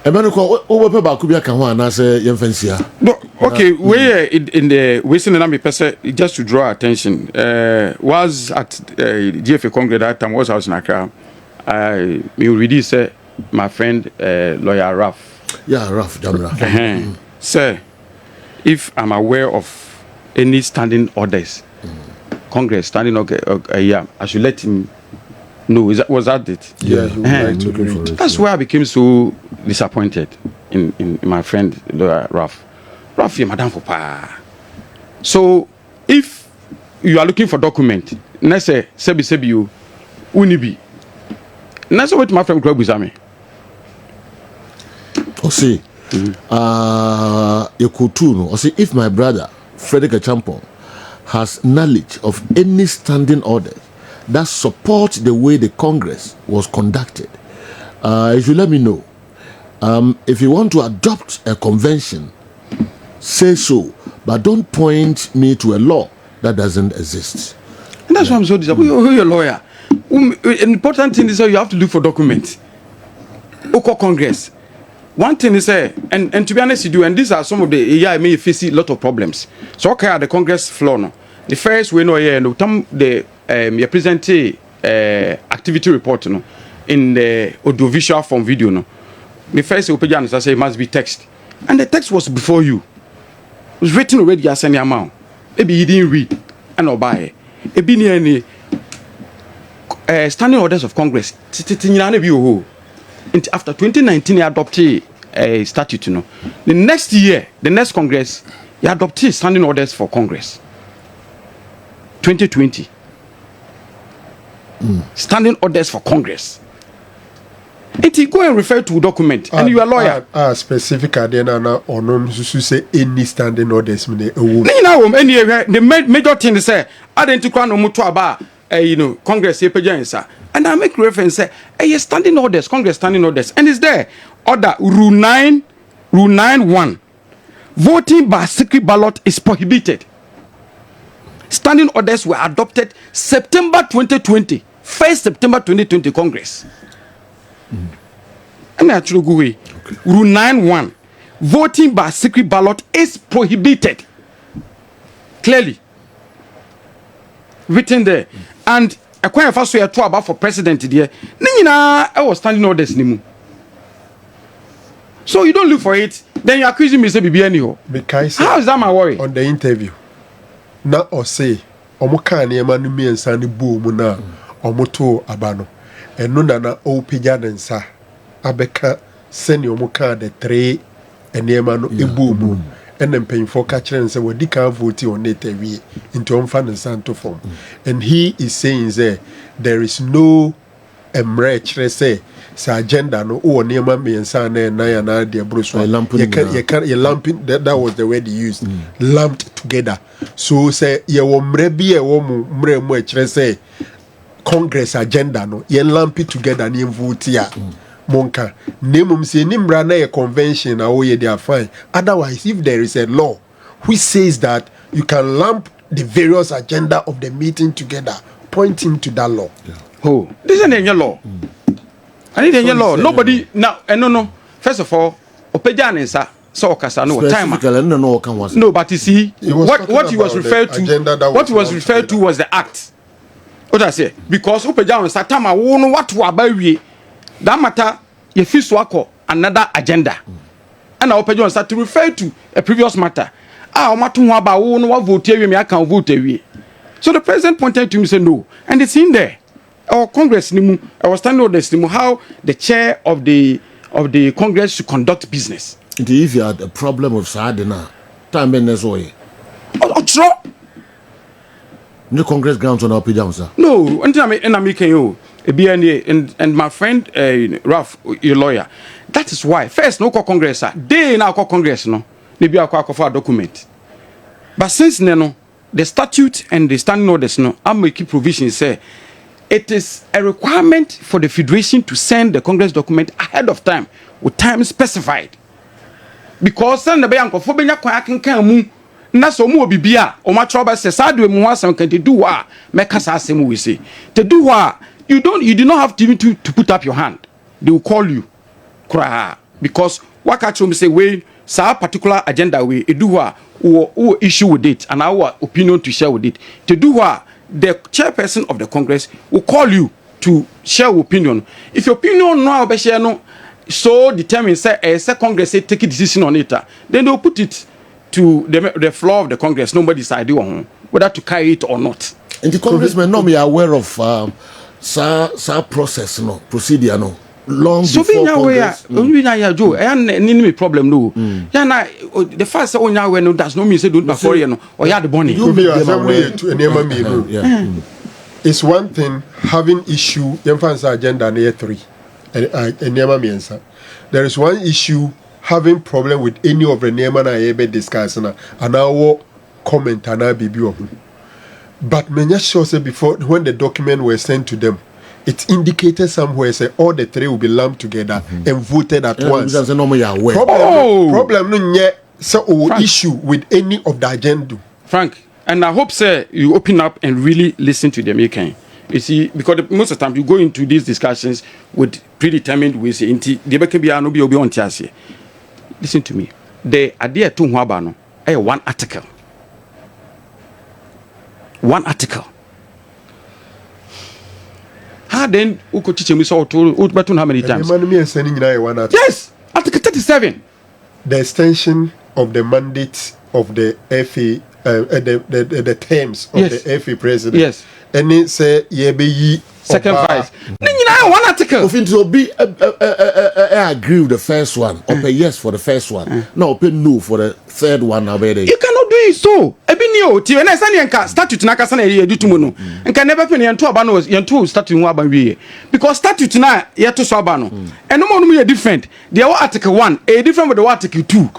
Emmanuel, over Bakubia Kawana say Yemfensia. Okay, we in the Western Army person just to draw attention. Was at GFA Congress that time was house in Accra. I already say my friend lawyer Raph. Yeah, Raphael Gyambrah. Sir, if I'm aware of any standing orders, Congress standing I should let him know. Was that it? Yeah, that's why I became so disappointed in my friend lawyer Raph. Raph, you're madam for pa. So if you are looking for document, let's say sebi you unibi. Let's say what my friend Greg Busami. Or say, or say, if my brother Frederick Acheampong has knowledge of any standing order that support the way the Congress was conducted, you should let me know. If you want to adopt a convention, say so, but don't point me to a law that doesn't exist. And that's why I'm so disappointed. You're a lawyer. An important thing is that you have to look for documents. Oko Congress. One thing is, and to be honest with you, and these are some of the AI may face a lot of problems. So okay, at the Congress floor, no. The first we know here, no, the you present activity report, no, in the audiovisual form video, no. The first opinion is say it must be text, and the text was before you. It was written already as any amount. Maybe you didn't read and or buy. It be near any standing orders of Congress. After 2019, they adopted a statute. You know, the next year, the next Congress, they adopted standing orders for Congress. 2020, standing orders for Congress. It go and refer to document, and you are a lawyer. Specific then or no say any standing orders. The major thing is say identical no mutu about Congress and I make reference say standing orders, Congress standing orders, and it's there. Order Rule 9(1). Voting by secret ballot is prohibited. Standing orders were adopted September 2020, 1st September 2020 Congress. And actually go away. Rule 9(1). Voting by secret ballot is prohibited. Clearly written there. And a quite fast way to about for president there. Nina, I was standing orders nimu. So you don't look for it, then you're accusing me say bibi anyhow. How is that my worry? On the interview, na or say, Omoka niema no mi ensa ni bu mu na omoto abano. Eno na na o pija densa abeka seni omoka de 3 niema no ebu mu. And then paying for catcher and say, well, they can't vote on it into unfunded Santo form. And he is saying there is no let's say, agenda no near me and son and Naya dear Bruce. You lumping that was the word he used. Lumped together. So say ye be a woman let's say Congress agenda no ye lump it together near vote here. Monka, Nemum say Nimbra na a convention they are fine. Otherwise, if there is a law which says that you can lump the various agenda of the meeting together, pointing to that law. Yeah. Oh, this isn't any law. I need any law. Nobody now. No. First of all, Opejan is so Casano time. No, but you see, what he was referred to. What he was referred to was the act. What I say, because Opejan is Satama won't what to about that matter, you feel swako another agenda. And our Opejon start to refer to a previous matter. What vote I can vote away. So the president pointed to me and said no. And it's in there. Our Congress I was standing on this how the chair of the Congress should conduct business. If you had a problem with Sardina, time in this way. No Congress grounds on our pijama. No, and I'm making you. And my friend Raph, your lawyer, that is why first no Congress they now call Congress no they be a for document. But since no the statute and the standing orders no I'm making provision say it is a requirement for the Federation to send the Congress document ahead of time with time specified. Because send the bank for benya can mu na so mu obibia o ma trouble say sad we mu asem kan do wa make us asem we say to do wa you do not have to put up your hand. They will call you. Cry. because what catch me say we sa particular agenda we do who issue with it and our opinion to share with it. To do what the chairperson of the Congress will call you to share opinion. If your opinion no be share no so determined say Congress say take a decision on it, then they'll put it to the floor of the Congress. Nobody decide whether to carry it or not. And the congressmen not be aware of sa process no procedure no long so before Congress. So being aware, Joe, any problem no. Yeah, na the first say onya aware no does not mean say don't before you know or you had the money. It's one thing having issue agenda near 3 and there is one issue having problem with any of the name and I ever discuss and our comment and I be but many sure say before when the document were sent to them, it indicated somewhere say all the 3 will be lumped together and voted at once. Problem no yet so issue with any of the agenda. Frank, and I hope sir you open up and really listen to them. You see, because most of the time you go into these discussions with predetermined ways. Listen to me. The idea to Huabano, one article. One article. How then who could teach me so to how many times? Yes, Article 37. The extension of the mandate of the FA, the terms of the FA president. Yes. And it say ye second vice. One article. If it will be I agree with the first one, or pay yes for the first one. No, pay no for the third one. You cannot do it so. Ebinio, ti when I send you statute na kasa na ye do tumuno. And can never pay yantu abano yantu statute wa ban because statute na ye to so abano. And no more different. The article 1 a different with the article 2.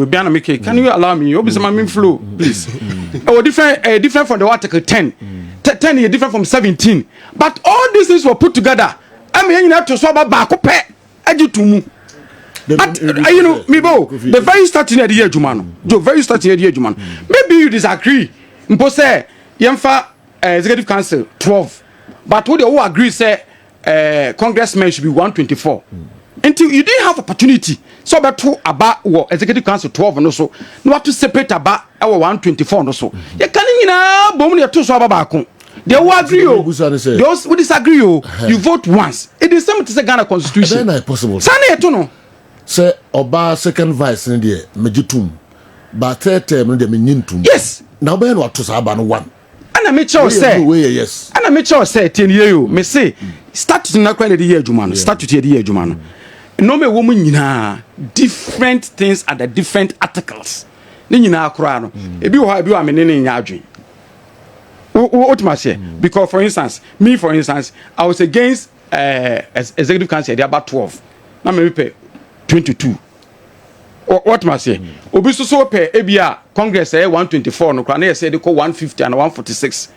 Biana Mike, can you allow me? You be some flow, please. Different from the article 10. 10 is different from 17. But all these things were put together. I mean, you have to swap back up. But you know, the very starting of the year, Jumano. The very starting of the year, Jumano. Maybe you disagree. Mpose, Yemfa Executive Council 12. But what they all agree say congressmen should be 124. Until you didn't have opportunity. So about two about Executive Council 12 and also no to separate about our 124 and also. You can't bomb two so about. They will agree. Those who disagree, you vote once. It is same to say Ghana Constitution. Then possible. Sane no. Say Oba second vice in there, Mejitum. But third term de menyintum. Yes. Now be no to saba no one. And I make sure say yes. And I make sure say 10 year you me say statute na kwa the year Jumano. Statute the year Jumano. No me woman nyina different things at the different articles. Ni nyina akora no. Ebi wo ha ebi wa me ne nya adwen. What must say? Because for instance, I was against Executive Council there about 12. Now me pay 22. What must say? Obi so pay ebia Congress 124 no na say they call 150 and 146.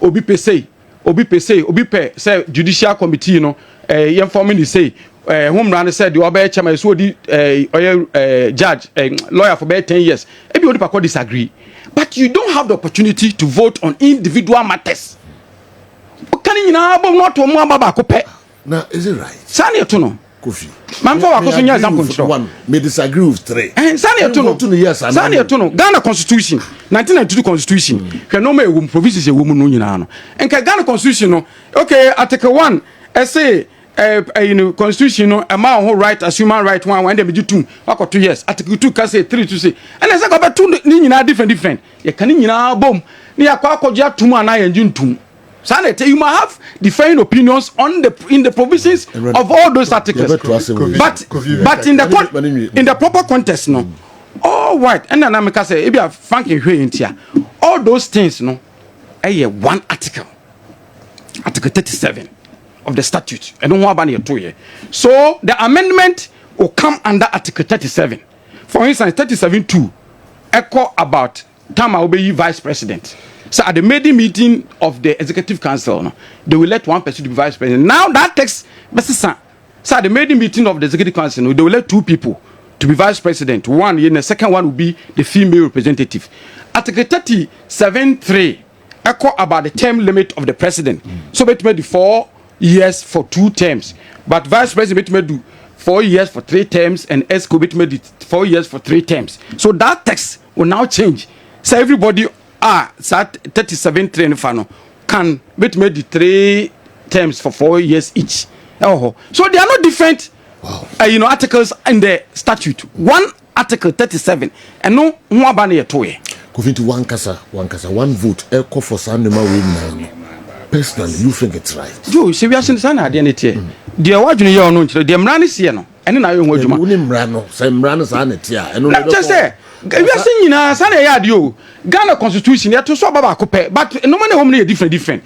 Obi pay say judicial committee no yem forming the say home run said the obey chairman so di judge lawyer for about 10 years. Ebi odi pa disagree. But you don't have the opportunity to vote on individual matters. Now, is it right? Sani to no. Kofi. Man for example. One may disagree with 3. Sani to no. Sani to no. Ghana Constitution, 1992 Constitution. Can no me provisions a woman no nyina no. And Ghana Constitution no. Okay, Article 1 say Constitution no amount whole right as human right one when they be 2 for 2 years. Article 2 can say 3 to say. And I say go back 2 ni nyina different. You can nyina bom. Ni akwa tumu ana yenjuntum. Sanity, you might have different opinions on in the provisions of all those articles. But in the proper context, no. All right, and then I say, if you are franking here, all those things, no, one article, Article 37 of the statute. I don't want to 2 years. So the amendment will come under Article 37. For instance, 37(2) echo about time I will be vice president. So at the meeting of the Executive Council, no, they will let one person be vice president. Now that takes, so at the meeting of the Executive Council, no, they will let 2 people to be vice president. One, and the second one will be the female representative. Article 37(3) echo about the term limit of the president. So it may do 4 years for 2 terms, but vice president may do 4 years for 3 terms and Ex-Co made it 4 years for 3 terms. So that text will now change. So everybody 37 train fano can made the 3 terms for 4 years each. Oh, so they are not different. Wow. Articles in the statute. One article 37 and no one banner to it. Going to one vote. Echo for Sanema win. Personally, you think it's right? Joe, see, we are saying that identity. The award you know, the Mran is here, and then I won't do Mrano, same Mrano Sanity. And just say, we are saying in a Sunday yard, you Ghana Constitution, you have to swap about coupe, but no matter how many different.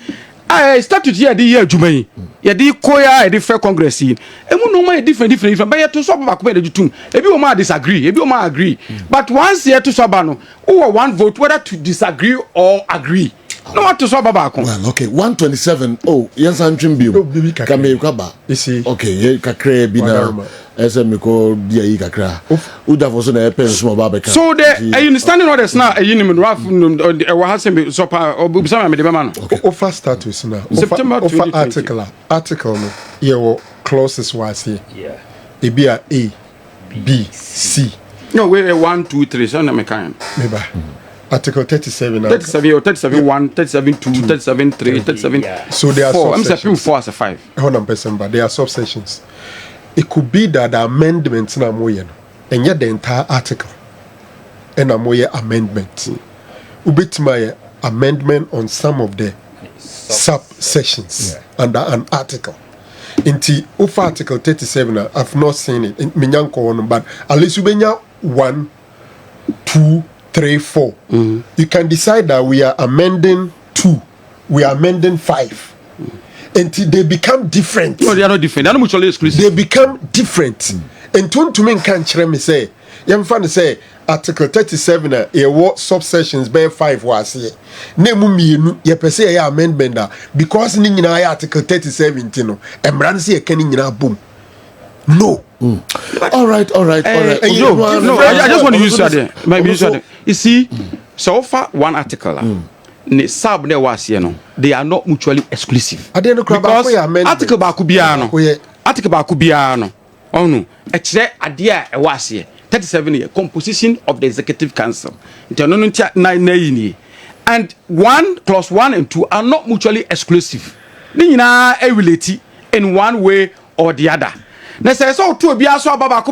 I started here the year Jumay, ya di Koya, a different Congress in, and we know my different, but you to swap about coupe the two. If you might disagree, if you might agree, but once you to Sabano, or one vote whether to disagree or agree. No what to swap about. Well, okay, 127. Oh, yes, I'm Jimby. Kamekaba. You see, okay, Kakre Bina, SMCO, Dia Kakra. Uda was an airplane small barbeca. So, are you understanding what is now a union rough or has been so far or some of the man? Offer status now. September article, your clauses was here. Yeah. It be a B, C. No, we're 1, 2, 3, so I'm a kind. Maybe. Article 37. 37 or 37 1, 37 2, 37 3, 37. Yeah. So there are 4. I'm saying 4 as a 5. Hold on, but there are subsections. It could be that the amendments na moyen, and yet the entire article, and a moye amendment. Ubit my amendment on some of the subsections under an article. Inti of article 37, I've not seen it. In Minyanko one, but at least you benya 1, 2, 3, 4. You can decide that we are amending 2, we are amending 5. Until they become different. No, they are not different. They are not mutually exclusive. They become different. And to me can me say, I'm fan to say article 37 a what subsections by 5 was here. Nemu me ye per se amendment because ni nyina article 37 no. Emran say can nyina boom. No. All right. No, I just want to use that. Maybe use that. You see, so far one article. Sub ne was here no. They are not mutually exclusive. Because article ba kubiano. Article ba kubiano. Oh no. Ekire adea e was here. 37 year composition of the executive council. And 1 clause 1 and 2 are not mutually exclusive. They are related in one way or the other. Na say so to be aso ababa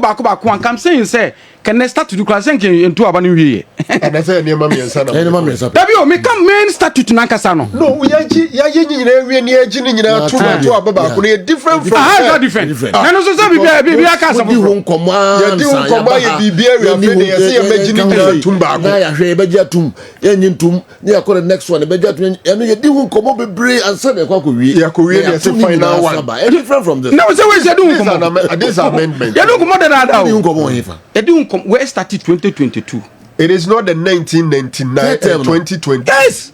and come saying say can they start to do class into abanu wie. And I say niam me nsa na. Dabi o me come main statute na nkasa no. No, we ya nyina wie ni agi ni nyina to ababa ko no different from. Ah, different. Na no so say bibia aka sa di ho nkoma. Ya di ho nkoma ye bibia we afre dey say ya magi ni nyina tum ba ko. Na ya hwe be gya tum. Ya nyi tum. Ni akọ the next one be gya tum. Ya no ye di ho nkoma bebre ansa na kwa ko wie. Ya ko wie dey say final one. Different from this. No say we say do ho nkoma. This amendment. Ya do nkoma da da. Di ho nkoma hifa. Ya di ho nkoma where started 2022. It is not the 1999 and 2020. Yes.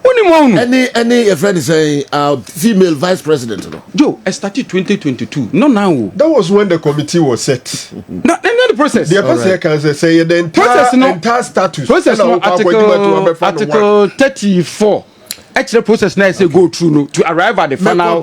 Any friend is saying female vice president. No? Joe, I started 2022. No, now. That was when the committee was set. No, the process. The process can say the entire status. Process no, article 34. Actually, process now say go through to arrive at the final.